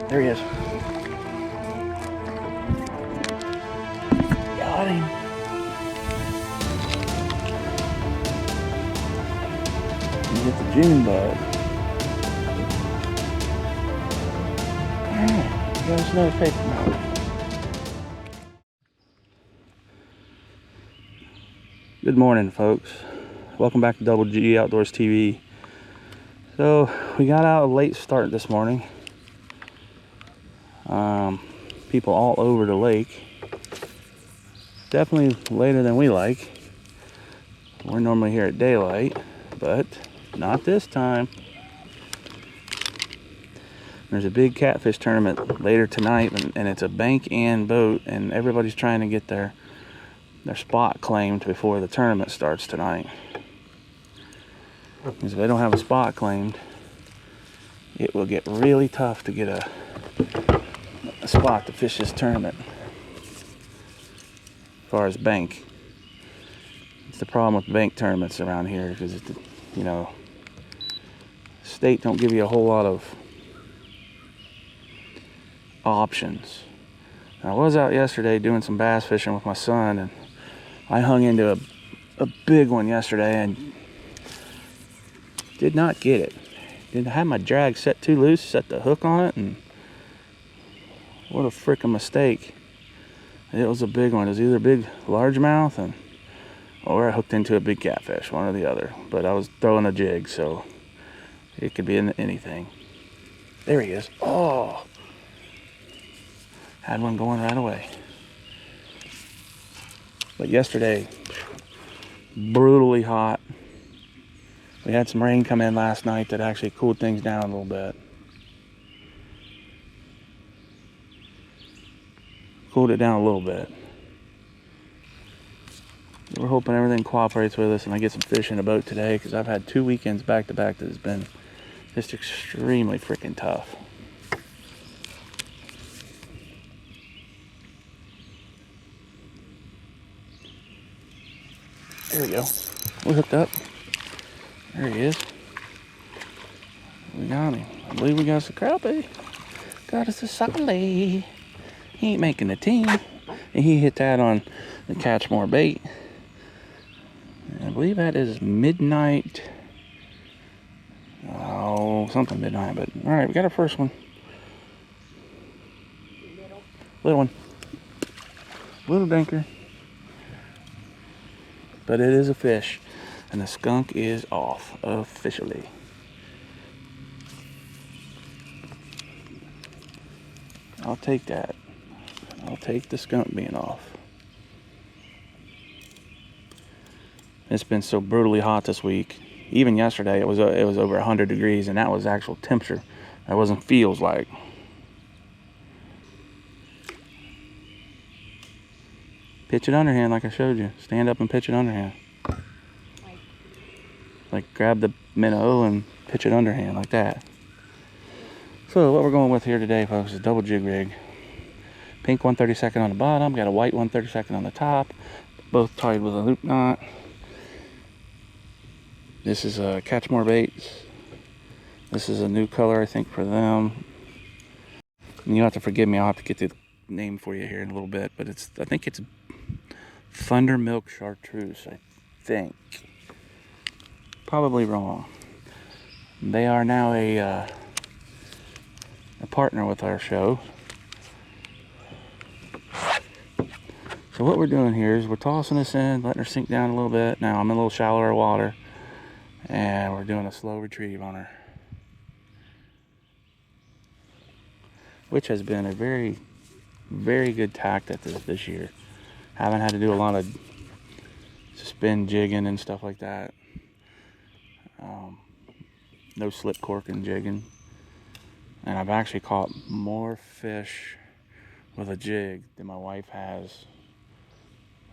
There he is. Got him. You get the June bug. Alright, got us another paper mouth. Good morning, folks. Welcome back to Double G Outdoors TV. So, we got out a late start this morning. People all over the lake. Definitely later than we like. We're normally here at daylight, but not this time. There's a big catfish tournament later tonight, and it's a bank and boat, and everybody's trying to get their spot claimed before the tournament starts tonight. Because if they don't have a spot claimed, it will get really tough to get a spot to fish this tournament. As far as bank, it's the problem with bank tournaments around here, because state don't give you a whole lot of options. I was out yesterday doing some bass fishing with my son, and I hung into a big one yesterday and did not get it. Didn't have my drag set too loose, set the hook on it, and what a freaking mistake. It was a big one. It was either a big largemouth or I hooked into a big catfish, one or the other. But I was throwing a jig, so it could be in anything. There he is. Oh! Had one going right away. But yesterday, brutally hot. We had some rain come in last night that actually cooled things down a little bit. Cooled it down a little bit. We're hoping everything cooperates with us and I get some fish in a boat today, because I've had 2 weekends back to back that has been just extremely freaking tough. There we go. We're hooked up. There he is. We got him. I believe we got us a crappie. Got us a solid. He ain't making the team. And he hit that on the Catch More bait. I believe that is midnight. Oh, something midnight. But all right, we got our first one. Little one. Little dinker. But it is a fish. And the skunk is off officially. I'll take that. I'll take the skunk being off. It's been so brutally hot this week. Even yesterday, it was over 100 degrees, and that was actual temperature. That wasn't feels like. Pitch it underhand like I showed you. Stand up and pitch it underhand. Like grab the minnow and pitch it underhand like that. So what we're going with here today, folks, is double jig rig. Pink 132nd on the bottom, got a white 132nd on the top, both tied with a loop knot. This is a Catch More baits. This is a new color, I think, for them. And you'll have to forgive me, I'll have to get the name for you here in a little bit, but I think it's Thunder Milk Chartreuse, I think. Probably wrong. They are now a partner with our show. So what we're doing here is we're tossing this in, letting her sink down a little bit. Now I'm in a little shallower water, and we're doing a slow retrieve on her, which has been a very, very good tactic this year. Haven't had to do a lot of spin jigging and stuff like that. No slip corking jigging. And I've actually caught more fish with a jig than my wife has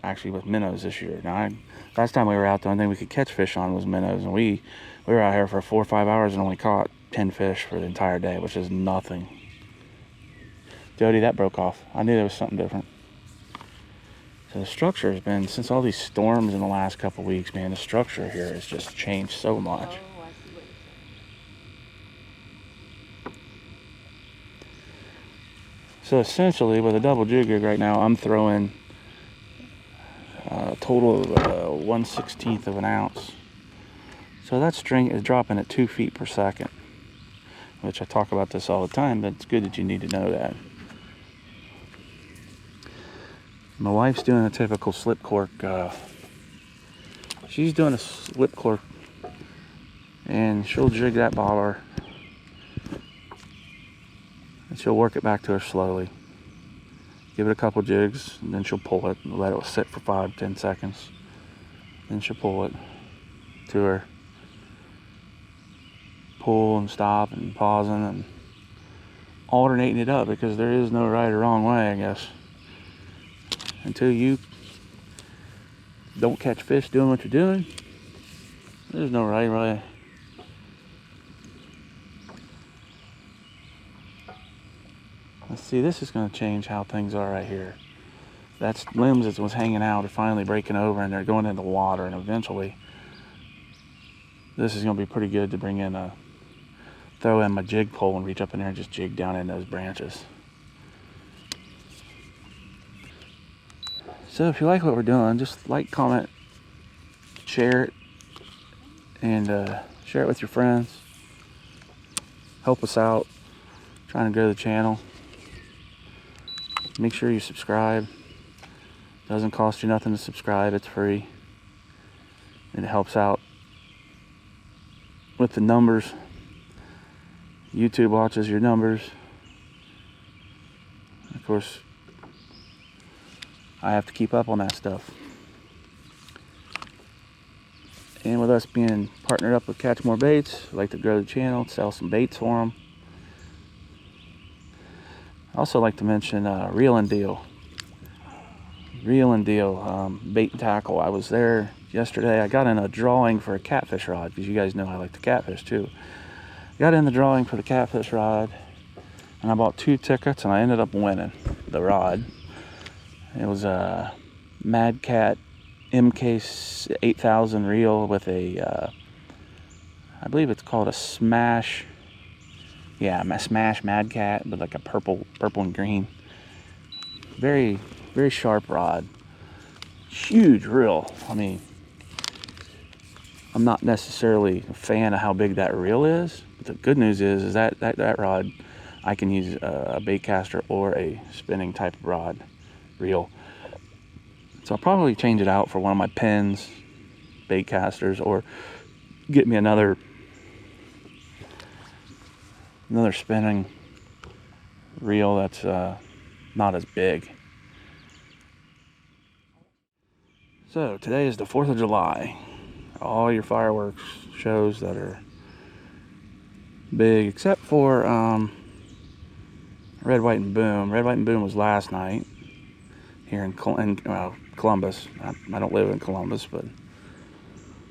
actually with minnows this year. Now, last time we were out, the only thing we could catch fish on was minnows, and we were out here for 4 or 5 hours and only caught 10 fish for the entire day, which is nothing. Jody, that broke off. I knew there was something different. So the structure has been, since all these storms in the last couple weeks, man, the structure here has just changed so much. So essentially, with a double jig rig right now, I'm throwing a total of 1/16 of an ounce. So that string is dropping at 2 feet per second, which I talk about this all the time, but it's good that you need to know that. My wife's doing a typical slip cork. She's doing a slip cork, and she'll jig that bobber, and she'll work it back to her slowly. Give it a couple jigs, and then she'll pull it and let it sit for 5-10 seconds. Then she'll pull it to her. Pull and stop and pausing and alternating it up, because there is no right or wrong way, I guess. Until you don't catch fish doing what you're doing, there's no right way. Let's see, this is going to change how things are right here. That's limbs that was hanging out are finally breaking over, and they're going into the water, and eventually this is going to be pretty good to bring in throw in my jig pole and reach up in there and just jig down in those branches. So if you like what we're doing, just like, comment, share it, and share it with your friends. Help us out trying to grow the channel. Make sure you subscribe. Doesn't cost you nothing to subscribe, it's free. And it helps out with the numbers. YouTube watches your numbers. Of course, I have to keep up on that stuff. And with us being partnered up with Catch More Baits, I like to grow the channel, sell some baits for them. I also like to mention Reel and Deal. Reel and Deal, bait and tackle. I was there yesterday. I got in a drawing for a catfish rod, because you guys know I like to catfish too. Got in the drawing for the catfish rod, and I bought 2 tickets, and I ended up winning the rod. It was a Mad Cat MK 8000 reel with a, I believe it's called a Smash. Yeah, my Smash Mad Cat, with like a purple and green. Very, very sharp rod. Huge reel. I mean, I'm not necessarily a fan of how big that reel is, but the good news is that rod, I can use a bait caster or a spinning type of rod reel. So I'll probably change it out for one of my pins, bait casters, or get me another spinning reel that's not as big. So today is the 4th of July. All your fireworks shows that are big, except for Red, White, and Boom. Red, White, and Boom was last night here in Columbus. I don't live in Columbus, but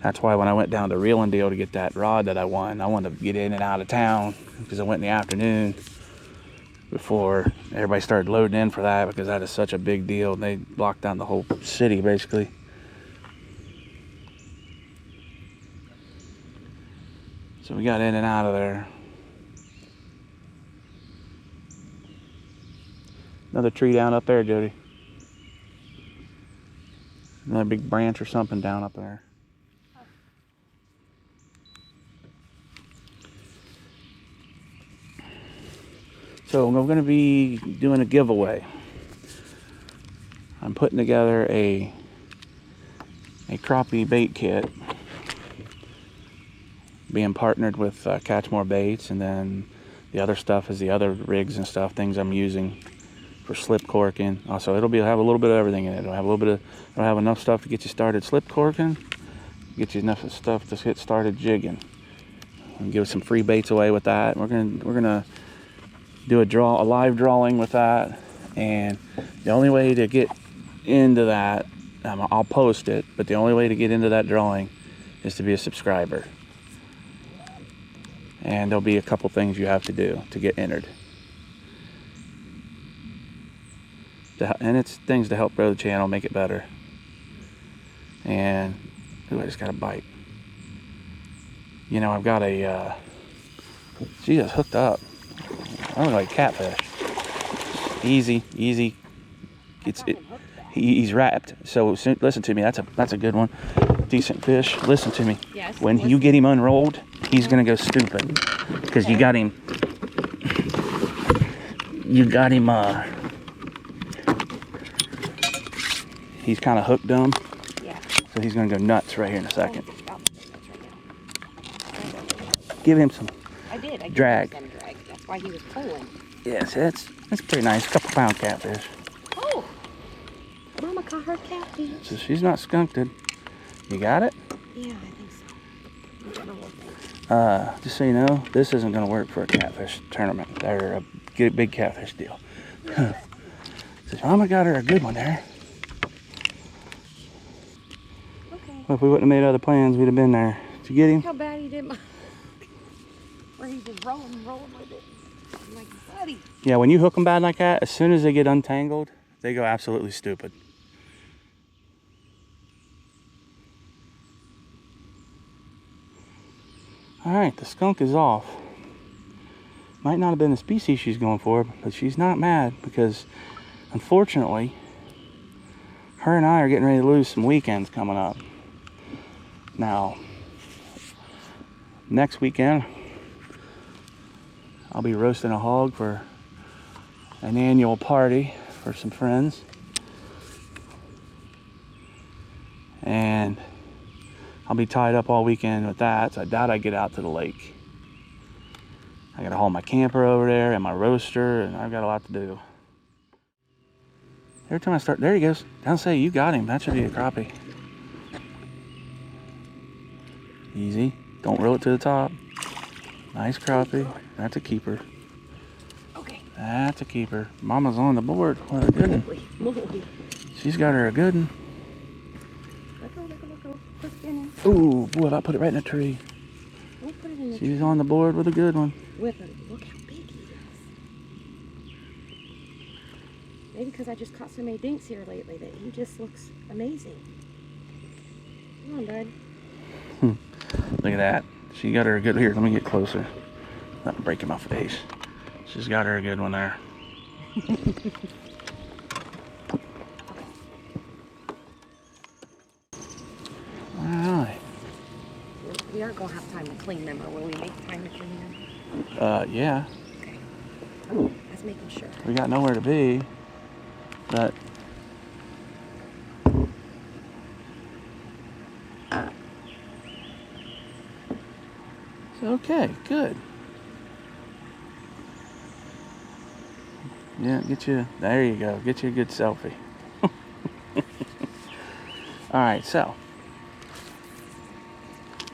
that's why when I went down to Reel and Deal to get that rod that I won, I wanted to get in and out of town, because I went in the afternoon before everybody started loading in for that, because that is such a big deal. They blocked down the whole city basically. So we got in and out of there. Another tree down up there, Jody. Another big branch or something down up there. So I'm going to be doing a giveaway. I'm putting together a crappie bait kit, being partnered with Catch More Baits, and then the other stuff is the other rigs and stuff, things I'm using for slip corking. Also, it'll have a little bit of everything in it. It'll have enough stuff to get you started slip corking, get you enough stuff to get started jigging, and give some free baits away with that. We're gonna do a live drawing with that, and the only way to get into that, I'll post it, but the only way to get into that drawing is to be a subscriber. And there'll be a couple things you have to do to get entered. And it's things to help grow the channel, make it better. And, ooh, I just got a bite. You know, I've got she just hooked up. I look like catfish. Easy, easy. He's wrapped. So listen to me. That's a good one. Decent fish. Listen to me. Yes. When you get him unrolled, he's gonna go stupid because you got him. You got him. He's kind of hooked dumb. Yeah. So he's gonna go nuts right here in a second. Give him some. I did. I drag. Gave him some drag. That's why he was pulling. Yes, that's pretty nice. A couple pound catfish. Oh, Mama caught her catfish. So she's not skunked it. You got it? Yeah, I think so. Just so you know, this isn't going to work for a catfish tournament. They're a big catfish deal. So Mama got her a good one there. Okay. Well, if we wouldn't have made other plans, we'd have been there. Did you get him? How bad he did. Where he's just rolling with it. I'm like, buddy. Yeah, when you hook them bad like that, as soon as they get untangled, they go absolutely stupid. All right, the skunk is off. Might not have been the species she's going for, but she's not mad because, unfortunately, her and I are getting ready to lose some weekends coming up. Now, next weekend, I'll be roasting a hog for an annual party for some friends. And I'll be tied up all weekend with that, so I doubt I get out to the lake. I gotta haul my camper over there and my roaster, and I've got a lot to do. Every time I start, there he goes. Don't say you got him. That should be a crappie. Easy. Don't roll it to the top. Nice crappie. That's a keeper. Okay. That's a keeper. Mama's on the board. What a good one. She's got her a good one. Ooh, boy, if I put it right in a tree. We'll put it in the She's on the board with a good one. with him. Look how big he is. Maybe because I just caught so many dinks here lately that he just looks amazing. Come on, bud. Look at that. She got her a good, here, let me get closer. Not breaking my face. She's got her a good one there. Alright. We aren't going to have time to clean them, or will we make time to clean them? Yeah. Okay. That's making sure. We got nowhere to be, but okay, good. Yeah, there you go. Get you a good selfie. All right, so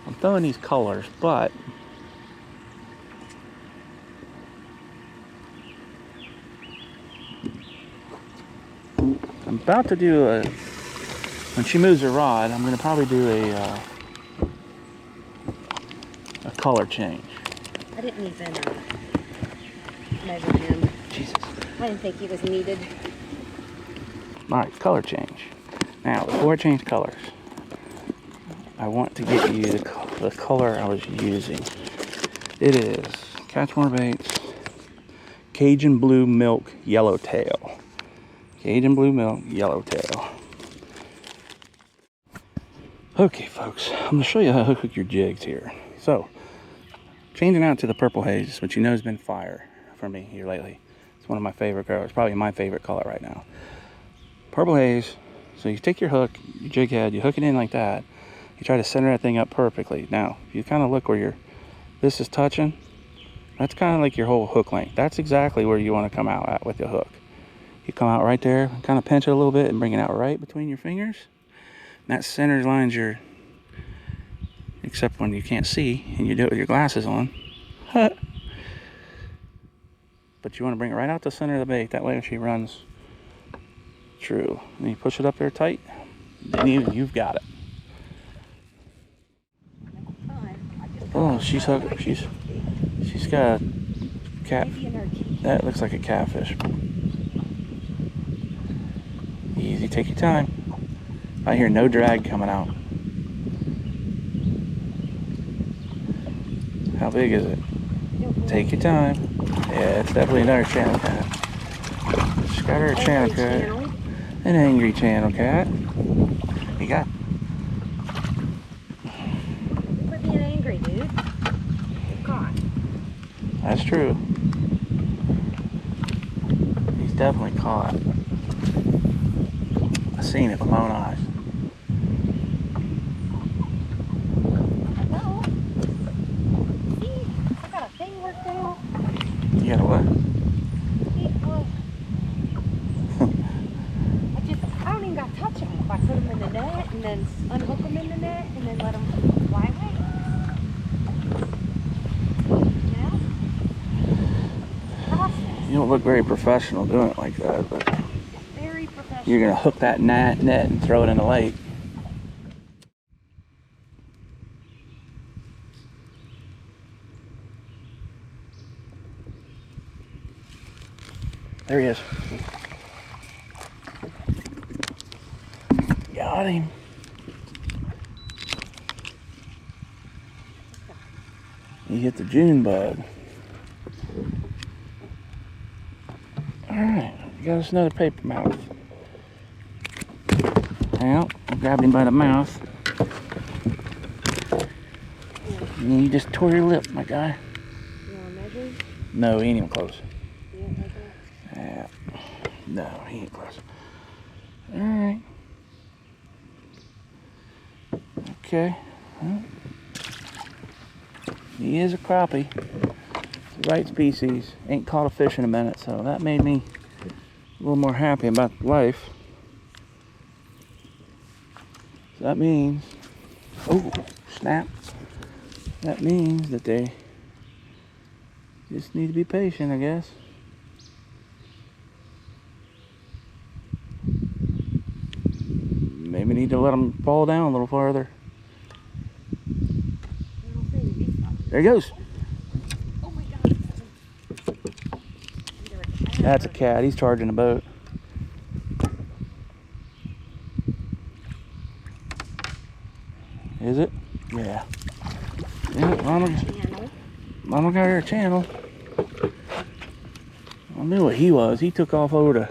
I'm throwing these colors, but I'm about to do when she moves her rod, I'm going to probably do a color change. I didn't even measure him. Jesus. I didn't think he was needed. All right, color change. Now, before I change colors, I want to get you the color I was using. It is Catch More Baits Cajun Blue Milk Yellowtail. Cajun Blue Milk Yellowtail. Okay, folks, I'm going to show you how to hook your jigs here. So, changing out to the Purple Haze, which you know has been fire for me here lately. It's one of my favorite colors, probably my favorite color right now. Purple Haze. So you take your hook, your jig head, you hook it in like that. You try to center that thing up perfectly. Now, if you kind of look where this is touching, that's kind of like your whole hook length. That's exactly where you want to come out at with your hook. You come out right there, kind of pinch it a little bit and bring it out right between your fingers. And that center line's except when you can't see and you do it with your glasses on. But you want to bring it right out the center of the bait. That way when she runs true. And you push it up there tight, then you've got it. Oh, she's hooked. She's got a cat. That looks like a catfish. Easy, take your time. I hear no drag coming out. How big is it? Take your time. Yeah, it's definitely another channel cat. She's got her a channel cat. An angry channel cat. You got. Quit being angry, dude. You're caught. That's true. He's definitely caught. I seen it with my own eyes. Hello? See? I got a thing worked out. You got a what? See, look. I don't even got to touch them. If I put them in the net and then unhook them in the net and then let them fly away. You know? Process. You don't look very professional doing it like that, but Very professional. you're gonna hook that net and throw it in the lake. There he is. Got him. He hit the June bug. Alright, you got us another paper mouth. Well, I grabbed him by the mouth. And you just tore your lip, my guy. You want to measure? No, he ain't even close. Yeah, like that. Yeah. No, he ain't close. Alright. Okay. Well, he is a crappie. It's the right species. Ain't caught a fish in a minute, so that made me a little more happy about life. So that means, oh, snap. That means that they just need to be patient, I guess. Maybe need to let them fall down a little farther. There he goes. Oh my God. That's a cat. He's charging the boat. Is it? Yeah. Yeah, Mama got her channel. I knew what he was. He took off over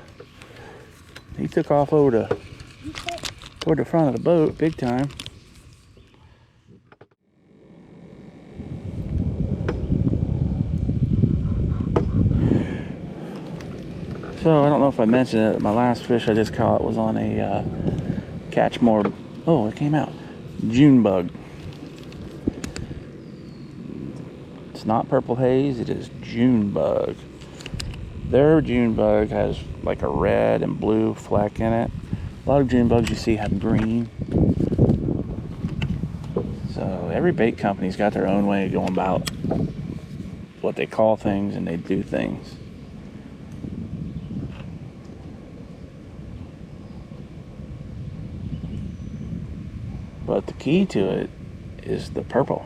toward the front of the boat, big time. So I don't know if I mentioned it. My last fish I just caught was on a catch more. Oh, it came out. June bug. It's not purple haze. It is June bug. Their June bug has like a red and blue fleck in it. A lot of June bugs you see have green. So every bait company's got their own way of going about what they call things and they do things. But the key to it is the purple.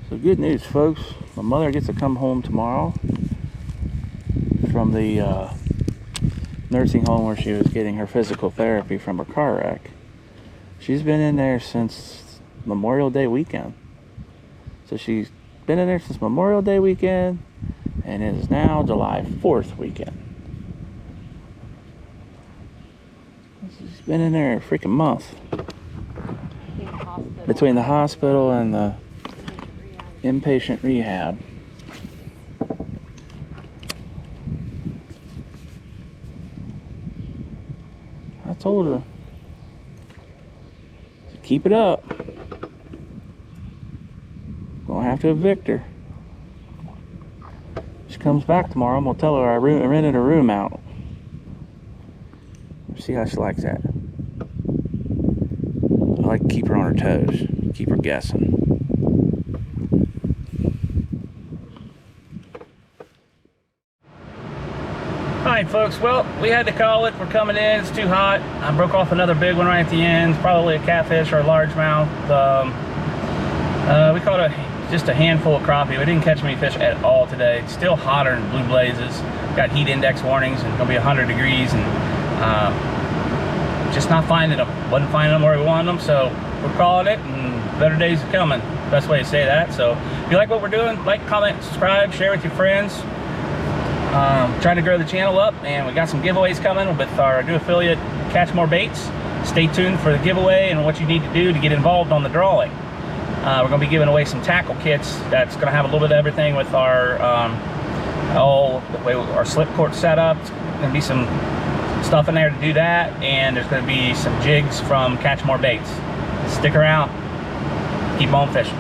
So good news, folks. My mother gets to come home tomorrow from the nursing home where she was getting her physical therapy from her car wreck. She's been in there since Memorial Day weekend. So she's been in there since Memorial Day weekend, and it is now July 4th weekend. She's been in there a freaking month. Between the hospital and the inpatient rehab. I told her, keep it up. Gonna have to evict her. She comes back tomorrow, I'm gonna tell her I rented her room out. See how she likes that. I like to keep her on her toes, keep her guessing. Alright folks, well, we had to call it. We're coming in, it's too hot. I broke off another big one right at the end, probably a catfish or a largemouth. We caught just a handful of crappie. We didn't catch many fish at all today. It's still hotter than blue blazes. Got heat index warnings and it's gonna be 100 degrees and just not finding them. Wasn't finding them where we wanted them, so we're calling it and better days are coming. best way to say that. So if you like what we're doing, like, comment, subscribe, share with your friends. Trying to grow the channel up, and we got some giveaways coming with our new affiliate, Catch More Baits. Stay tuned for the giveaway and what you need to do to get involved on the drawing. We're going to be giving away some tackle kits that's going to have a little bit of everything with our our slip cord setup. There's going to be some stuff in there to do that, and there's going to be some jigs from Catch More Baits. Stick around, keep on fishing.